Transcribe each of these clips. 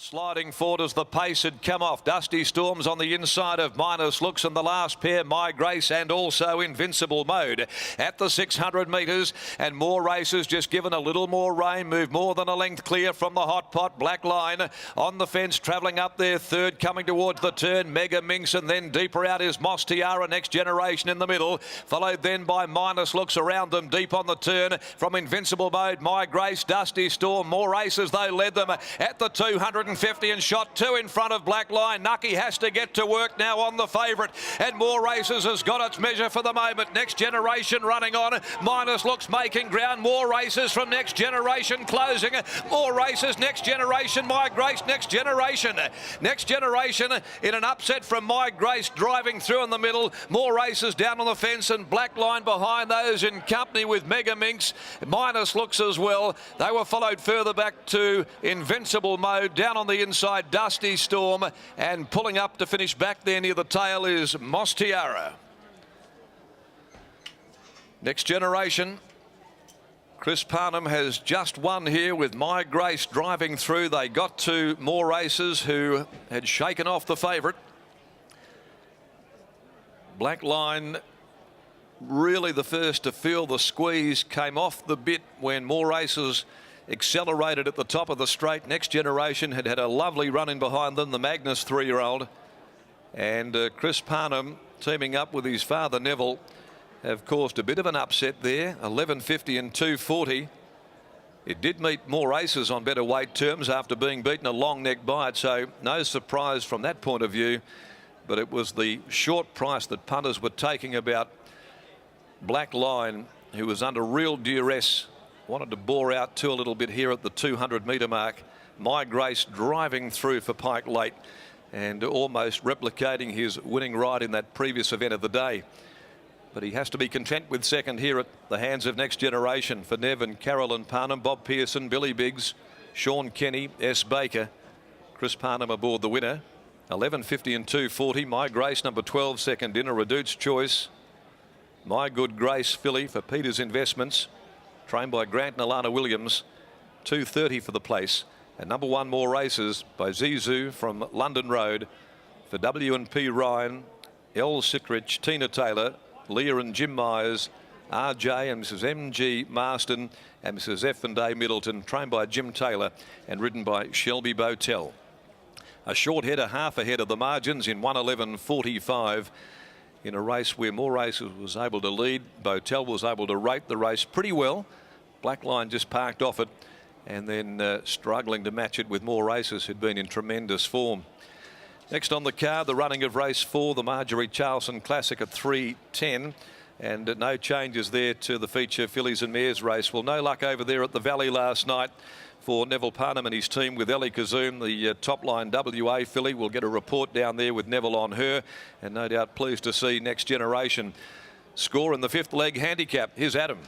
Sliding forward as the pace had come off. Dusty Storms on the inside of Minus Looks, and the last pair, My Grace and also Invincible Mode at the 600 metres. And More Races just given a little more rain, move more than a length clear from the hot pot. Black Line on the fence, travelling up there third, coming towards the turn. Mega Minx, and then deeper out is Moss Tiara, Next Generation in the middle, followed then by Minus Looks around them deep on the turn from Invincible Mode. My Grace, Dusty Storm, More Races, they led them at the 250 and shot two in front of Black Line. Nucky has to get to work now on the favourite, and More Races has got its measure for the moment. Next Generation running on. Minus Looks making ground. More Races from Next Generation closing. More Races, Next Generation, My Grace, Next Generation. Next Generation in an upset from My Grace, driving through in the middle. More Races down on the fence, and Black Line behind those in company with Mega Minx. Minus Looks as well. They were followed further back to Invincible Mode. Down on the inside, Dusty Storm, and pulling up to finish back there near the tail is Moss Tiara. Next Generation. Chris Parnham has just won here with My Grace driving through. They got to More Races, who had shaken off the favourite. Black Line really the first to feel the squeeze, came off the bit when More Races accelerated at the top of the straight. Next Generation had had a lovely run in behind them, the Magnus 3-year-old. And Chris Parnham, teaming up with his father Neville, have caused a bit of an upset there. 11.50 and 2.40. It did meet More Races on better weight terms after being beaten a long neck by it, so no surprise from that point of view. But it was the short price that punters were taking about Black Line, who was under real duress. Wanted to bore out to a little bit here at the 200 metre mark. My Grace driving through for Pike late and almost replicating his winning ride in that previous event of the day. But he has to be content with second here at the hands of Next Generation for Nev and Carolyn Parnham, Bob Pearson, Billy Biggs, Sean Kenny, S. Baker. Chris Parnham aboard the winner. 11.50 and 2.40. My Grace, number 12, second in. A Reduced Choice. My Good Grace filly for Peters Investments, trained by Grant and Alana Williams. 2.30 for the place. And number one, More Races by Zizou from London Road for W&P Ryan, L. Sittrich, Tina Taylor, Leah and Jim Myers, RJ and Mrs. M.G. Marston and Mrs. F. and A. Middleton, trained by Jim Taylor and ridden by Shelby Botel. A short header, half ahead of the margins in 1:11.45 in a race where More Races was able to lead. Botel was able to rate the race pretty well. Black Line just parked off it and then struggling to match it with More Races, who'd been in tremendous form. Next on the card, the running of race 4, the Marjorie Charlson Classic at 3:10. And no changes there to the feature fillies and mares race. Well, no luck over there at the Valley last night for Neville Parnham and his team with Ellie Kazoom, the top line WA filly. We'll get a report down there with Neville on her, and no doubt pleased to see Next Generation score in the 5th leg handicap. Here's Adam.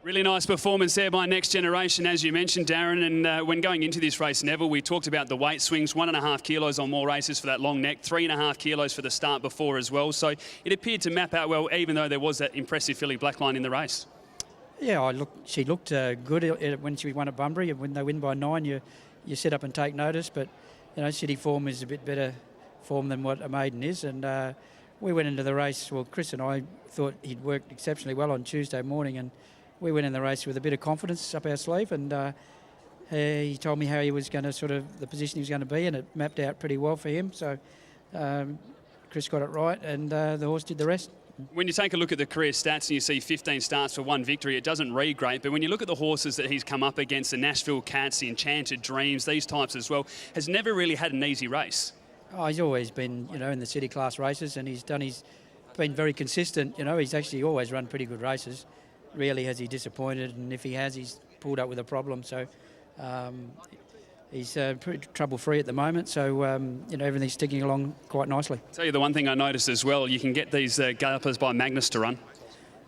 Really nice performance there by Next Generation, as you mentioned, Darren. And when going into this race, Neville, we talked about the weight swings. 1.5 kilos on More Races for that long neck, 3.5 kilos for the start before as well. So it appeared to map out well, even though there was that impressive filly Black Line in the race. Yeah, she looked good when she won at Bunbury. When they win by 9, you sit up and take notice. But you know, City form is a bit better form than what a maiden is. And we went into the race. Well, Chris and I thought he'd worked exceptionally well on Tuesday morning, and we went in the race with a bit of confidence up our sleeve. And he told me how he was going to the position he was going to be, and it mapped out pretty well for him. So Chris got it right, and the horse did the rest. When you take a look at the career stats and you see 15 starts for 1 victory, it doesn't read great. But when you look at the horses that he's come up against, the Nashville Cats, the Enchanted Dreams, these types as well, has never really had an easy race. Oh, he's always been, in the city class races, and he's been very consistent. He's actually always run pretty good races. Rarely has he disappointed, and if he has, he's pulled up with a problem. So he's pretty trouble-free at the moment. So everything's ticking along quite nicely. I'll tell you the one thing I noticed as well, you can get these gallopers by Magnus to run.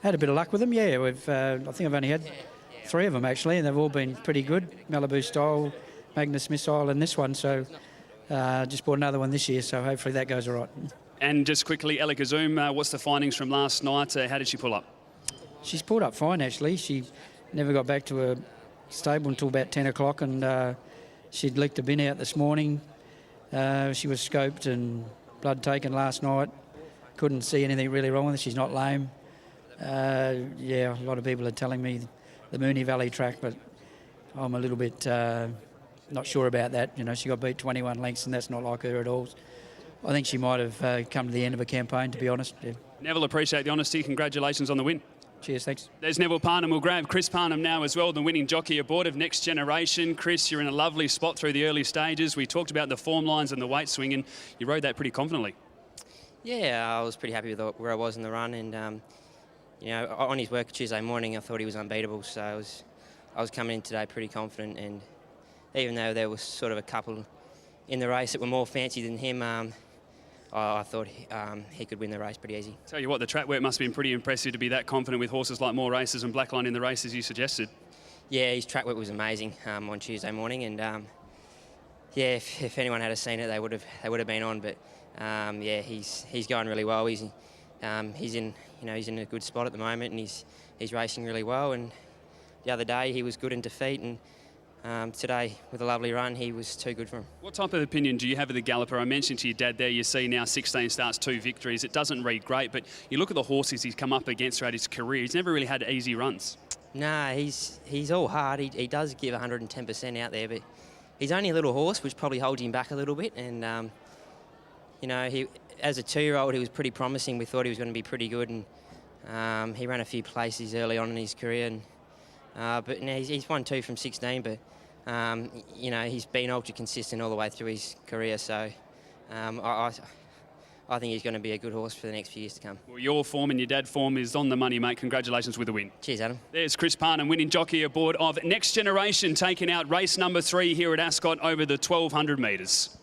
Had a bit of luck with them, yeah. I think I've only had 3 of them actually, and they've all been pretty good. Malibu Style, Magnus Missile, and this one. So just bought another one this year, so hopefully that goes all right. And just quickly, Ellie Kazoom, what's the findings from last night? How did she pull up? She's pulled up fine, actually. She never got back to her stable until about 10 o'clock, and She'd leaked a bin out this morning. She was scoped and blood taken last night. Couldn't see anything really wrong with her. She's not lame. Yeah, a lot of people are telling me the Moonee Valley track, but I'm a little bit not sure about that. You know, she got beat 21 lengths, and that's not like her at all. I think she might have come to the end of her campaign, to be honest. Yeah. Neville, appreciate the honesty. Congratulations on the win. Cheers, thanks. There's Neville Parnham. We'll grab Chris Parnham now as well, the winning jockey aboard of Next Generation. Chris, you're in a lovely spot through the early stages. We talked about the form lines and the weight swing, and you rode that pretty confidently. Yeah, I was pretty happy with where I was in the run, and you know, on his work Tuesday morning, I thought he was unbeatable. So I was coming in today pretty confident, and even though there was sort of a couple in the race that were more fancy than him, I thought he could win the race pretty easy. Tell you what, the track work must have been pretty impressive to be that confident with horses like More Races and Blackline in the race, as you suggested. Yeah, his track work was amazing on Tuesday morning, and yeah, if anyone had seen it, they would have been on. But yeah, he's going really well. He's in a good spot at the moment, and he's racing really well. And the other day he was good in defeat, and today, with a lovely run, he was too good for him. What type of opinion do you have of the galloper? I mentioned to your dad there, you see now 16 starts, 2 victories. It doesn't read great, but you look at the horses he's come up against throughout his career. He's never really had easy runs. Nah, he's all hard. He does give 110% out there, but he's only a little horse, which probably holds him back a little bit. And, you know, as a 2-year-old, he was pretty promising. We thought he was going to be pretty good, and he ran a few places early on in his career. And, but now he's won 2 from 16, but you know, he's been ultra consistent all the way through his career, so I think he's going to be a good horse for the next few years to come. Well, your form and your dad's form is on the money, mate. Congratulations with the win. Cheers, Adam. There's Chris Parnham, winning jockey aboard of Next Generation, taking out race number 3 here at Ascot over the 1,200 metres.